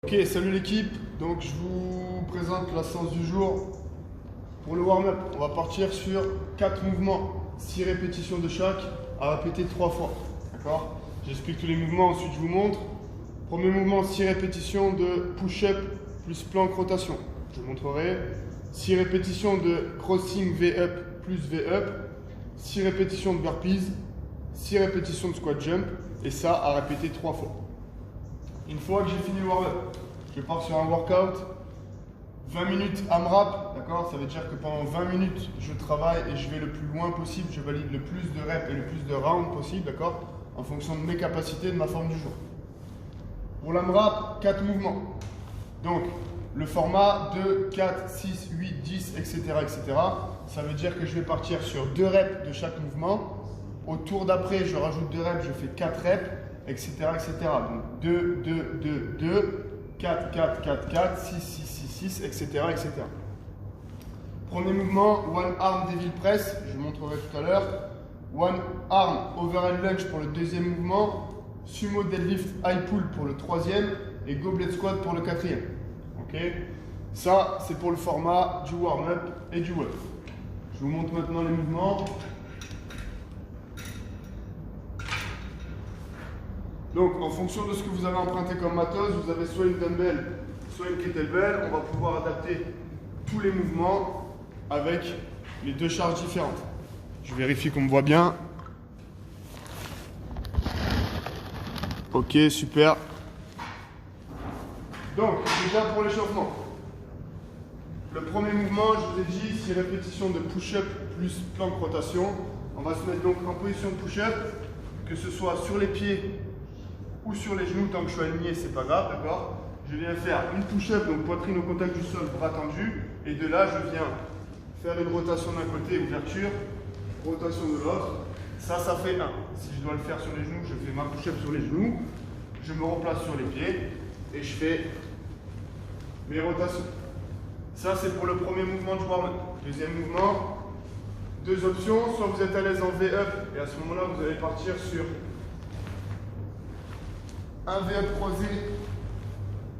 Ok, salut l'équipe. Donc je vous présente la séance du jour. Pour le warm-up, on va partir sur 4 mouvements, 6 répétitions de chaque, à répéter 3 fois. D'accord? J'explique tous les mouvements, ensuite je vous montre. Premier mouvement, 6 répétitions de push-up plus plank rotation. Je vous montrerai. 6 répétitions de crossing V-up plus V-up. 6 répétitions de burpees. 6 répétitions de squat jump. Et ça à répéter 3 fois. Une fois que j'ai fini le warm-up, je pars sur un workout, 20 minutes AMRAP, d'accord? Ça veut dire que pendant 20 minutes, je travaille et je vais le plus loin possible, je valide le plus de reps et le plus de rounds possible, d'accord? En fonction de mes capacités et de ma forme du jour. Pour l'AMRAP, 4 mouvements. Donc, le format 2, 4, 6, 8, 10, etc., etc. Ça veut dire que je vais partir sur 2 reps de chaque mouvement. Au tour d'après, je rajoute 2 reps, je fais 4 reps. Etc., etc. Donc 2, 2, 2, 2, 4, 4, 4, 4, 6, 6, 6, 6, etc., etc. Premier mouvement, one arm devil press, je vous montrerai tout à l'heure. One arm overhead lunge pour le deuxième mouvement. Sumo deadlift high pull pour le troisième. Et goblet squat pour le quatrième. Ok? Ça, c'est pour le format du warm-up et du work. Je vous montre maintenant les mouvements. Donc, en fonction de ce que vous avez emprunté comme matos, vous avez soit une dumbbell, soit une kettlebell. On va pouvoir adapter tous les mouvements avec les 2 charges différentes. Je vérifie qu'on me voit bien. Ok, super. Donc, déjà pour l'échauffement. Le premier mouvement, je vous ai dit, 6 répétitions de push-up plus plank rotation. On va se mettre donc en position de push-up, que ce soit sur les pieds ou sur les genoux, tant que je suis aligné, c'est pas grave, d'accord? Je viens faire une push-up, donc poitrine au contact du sol, bras tendus, et de là, je viens faire une rotation d'un côté, ouverture, rotation de l'autre. Ça fait 1. Si je dois le faire sur les genoux, je fais ma push-up sur les genoux, je me replace sur les pieds, et je fais mes rotations. Ça, c'est pour le premier mouvement du warm-up. Deuxième mouvement, 2 options, soit vous êtes à l'aise en V-up, et à ce moment-là, vous allez partir sur un V-up croisé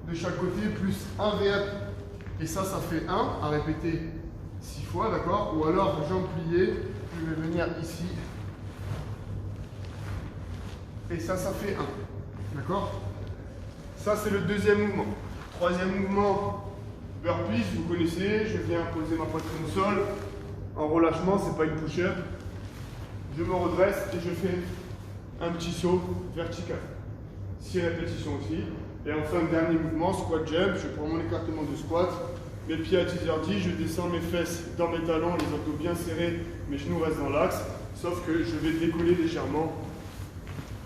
de chaque côté plus un V-up. Et ça fait 1 à répéter 6 fois, d'accord? Ou alors, jambes pliées, je vais venir ici. Et ça fait 1. D'accord? Ça, c'est le deuxième mouvement. Troisième mouvement, burpees, vous connaissez. Je viens poser ma poitrine au sol. En relâchement, c'est pas une push-up. Je me redresse et je fais un petit saut vertical. 6 répétitions aussi. Et enfin, dernier mouvement, squat jump. Je prends mon écartement de squat, mes pieds à t-zerti, je descends mes fesses dans mes talons, les abdos bien serrés, mes genoux restent dans l'axe. Sauf que je vais décoller légèrement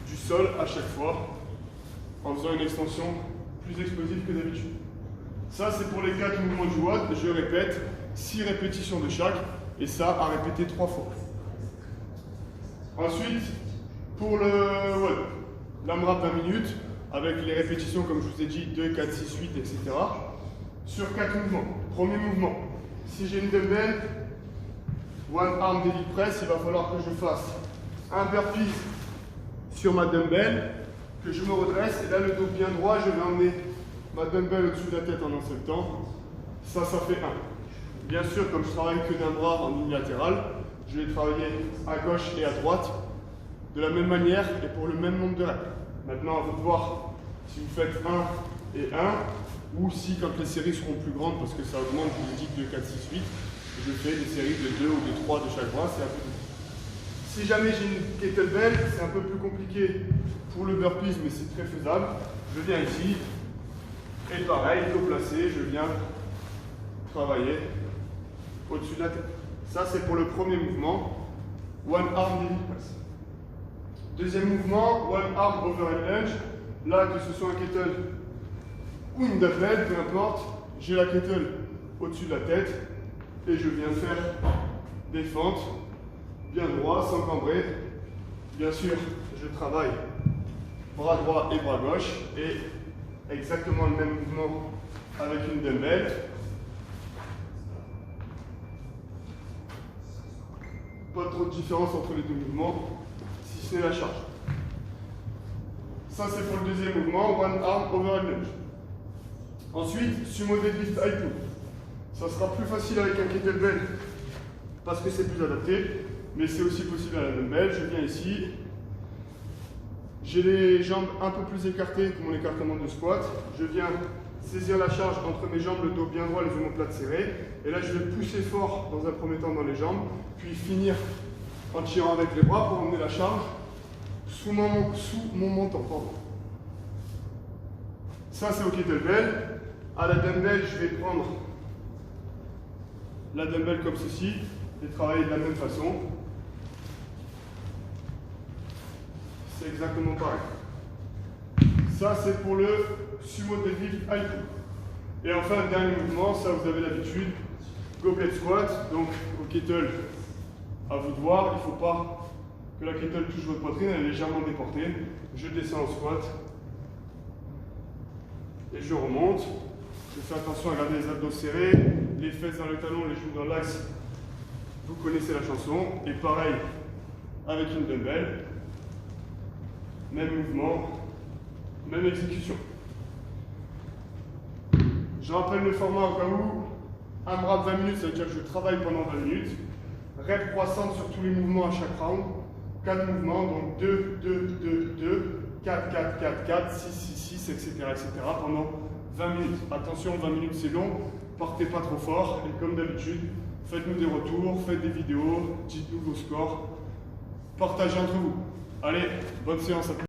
du sol à chaque fois en faisant une extension plus explosive que d'habitude. Ça, c'est pour les 4 mouvements du WOD. Je répète, 6 répétitions de chaque. Et ça, à répéter 3 fois. Ensuite, pour le WOD. L'AMRAP 20 minutes, avec les répétitions, comme je vous ai dit, 2, 4, 6, 8, etc. Sur 4 mouvements. Premier mouvement, si j'ai une dumbbell, one arm devil press, il va falloir que je fasse un burpee sur ma dumbbell, que je me redresse, et là le dos bien droit, je vais emmener ma dumbbell au-dessus de la tête en un seul temps. Ça fait 1. Bien sûr, comme je travaille que d'un bras en ligne latérale, je vais travailler à gauche et à droite de la même manière et pour le même nombre de reps. Maintenant, à vous de voir si vous faites 1 et 1 ou si, quand les séries seront plus grandes, parce que ça augmente, je vous dis 2, 4, 6, 8, je fais des séries de 2 ou de 3 de chaque bras, c'est un peu difficile. Si jamais j'ai une kettlebell, c'est un peu plus compliqué pour le burpees, mais c'est très faisable. Je viens ici et pareil, dos placé, je viens travailler au-dessus de la tête. Ça, c'est pour le premier mouvement, one arm devil press. Deuxième mouvement, one arm overhead lunge. Là, que ce soit un kettle ou une dumbbell, peu importe, j'ai la kettle au-dessus de la tête et je viens faire des fentes bien droit, sans cambrer. Bien sûr, je travaille bras droit et bras gauche et exactement le même mouvement avec une dumbbell. Pas trop de différence entre les deux mouvements, si ce n'est la charge. Ça, c'est pour le deuxième mouvement, one arm overhead lunge. Ensuite, sumo deadlift high pull. Ça sera plus facile avec un kettlebell parce que c'est plus adapté, mais c'est aussi possible à la dumbbell. Je viens ici, j'ai les jambes un peu plus écartées que mon écartement de squat. Je viens saisir la charge entre mes jambes, le dos bien droit, les omoplates serrées. Et là, je vais pousser fort dans un premier temps dans les jambes, puis finir en tirant avec les bras pour emmener la charge sous mon menton. Pardon. Ça, c'est au kettlebell. À la dumbbell, je vais prendre la dumbbell comme ceci et travailler de la même façon. C'est exactement pareil. Ça, c'est pour le sumo deadlift high pull. Et enfin, le dernier mouvement, ça vous avez l'habitude, goblet squat. Donc au kettle, à vous de voir, il ne faut pas que la kettle touche votre poitrine, elle est légèrement déportée. Je descends au squat et je remonte. Je fais attention à garder les abdos serrés, les fesses dans le talon, les genoux dans l'axe. Vous connaissez la chanson. Et pareil avec une dumbbell. Même mouvement, même exécution. Je rappelle le format au cas où. AMRAP 20 minutes, ça veut dire que je travaille pendant 20 minutes. Rep croissante sur tous les mouvements à chaque round. 4 mouvements, donc 2, 2, 2, 2, 4, 4, 4, 4, 6, 6, 6, etc. pendant 20 minutes. Attention, 20 minutes c'est long, partez pas trop fort. Et comme d'habitude, faites-nous des retours, faites des vidéos, dites-nous vos scores, partagez entre vous. Allez, bonne séance à tous.